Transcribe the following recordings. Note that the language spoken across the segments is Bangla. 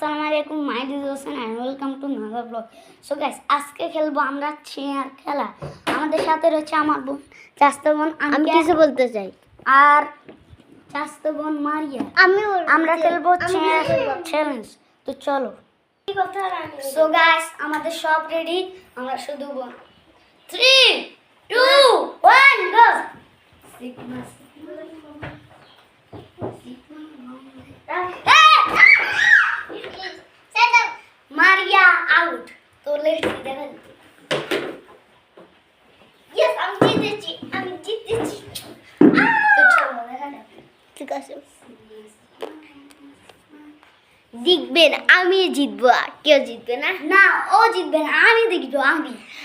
আসসালামু আলাইকুম, my this Hossain and welcome to another blog. So guys, আজকে খেলবো আমরা চেয়ার খেলা। আমাদের সাথে রয়েছে আমার বোন, চাস্তো বোন, আমি কিছু বলতে চাই, আর চাস্তো বোন মারিয়া। আমরা খেলবো চেয়ার চ্যালেঞ্জ। তো চলো। সো গাইস, আমাদের সব রেডি, আমরা শুধু বোন 3 2 1 গো। Maria out. So let's see the result. Yes, I'm জিতেছি। তো চলো দেখা যাক। ঠিক আছে? দেখবেন আমি জিতবো, আর কেউ জিতবে না। না, ও জিতবে না, আমি দেখবো।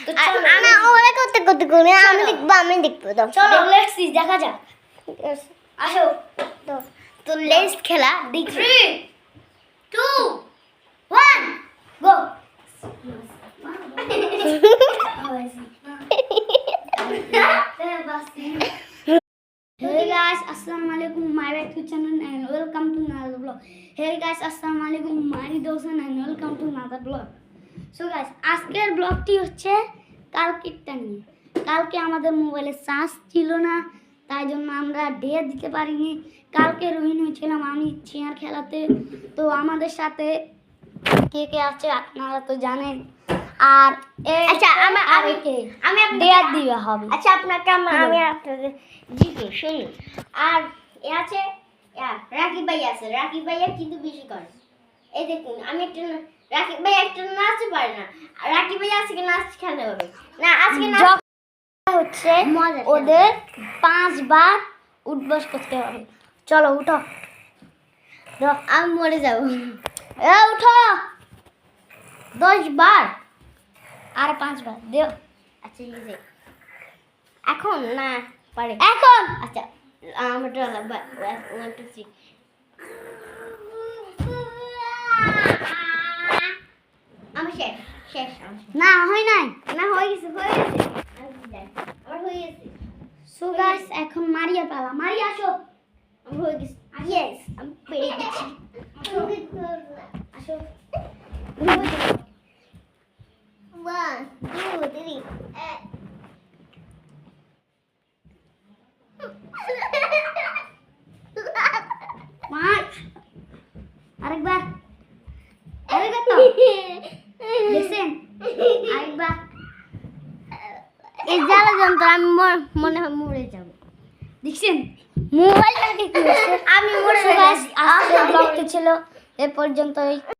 তো চলো, আমি ওরা করতে করতে করে আমি দেখবো দাও। চলো লেটস সি, দেখা যাক। আসো। তো লেটস খেলা। 3 2 1 গো। Hey guys, assalamu alaikum, my back to channel and welcome to another vlog. Hey guys, assalamu alaikum, my dosen and welcome to another vlog. So guys, আজকের ব্লগটি হচ্ছে কালকেরটা নিয়ে। কালকে আমাদের মোবাইলে চার্জ ছিল না, তাই জন্য আমরা ডে দিতে পারিনি। কালকে রোহিন হয়েছিলাম আমি চেয়ার খেলাতে। তো আমাদের সাথে কে কে আছে আপনারা তো জানেন। আর আচ্ছা, আমি ডে দিবে হবে। আচ্ছা, আপনাকে আমি আপনাদের জিজ্ঞেস শুনি। আর এ আছে রাকিব ভাই আছে। রাকিব ভাইয়া কিন্তু বেশি করে। এই দেখুন, আমি একটা রাকিব ভাই একটা নাচতে পারে না। আর রাকিব ভাই আজকে নাচ খেলতে হবে না। আজকে নাচ হচ্ছে ওদের 5 বার উঠবস করতে হবে। চলো উঠো। আমি মরে যাবো। উঠো। 10 বার আর 5 বার দেও। আচ্ছা, এখন না পারে এখন। আচ্ছা, আমার ডলা 1 2 3 আমি শেষ না হয় নাই। না হয়ে গেছে আমার হয়ে গেছে। সো গাইস, এখন মারিয়া পালা। মারিয়া আসো। আমার হয়ে গেছে। ইয়েস, আমি পেরে গেছি। আসো। 1 2 3 মার্চ। আরেকবার তো দেখছেন? আরেকবার। এই জ্বালা যন্ত্র আমি মনে হয় মরে যাবো। দেখছেন মোবাইলটা কি হচ্ছে? আমি মরে সো গাইস, আজকের ব্লগটি ছিল এ পর্যন্তই।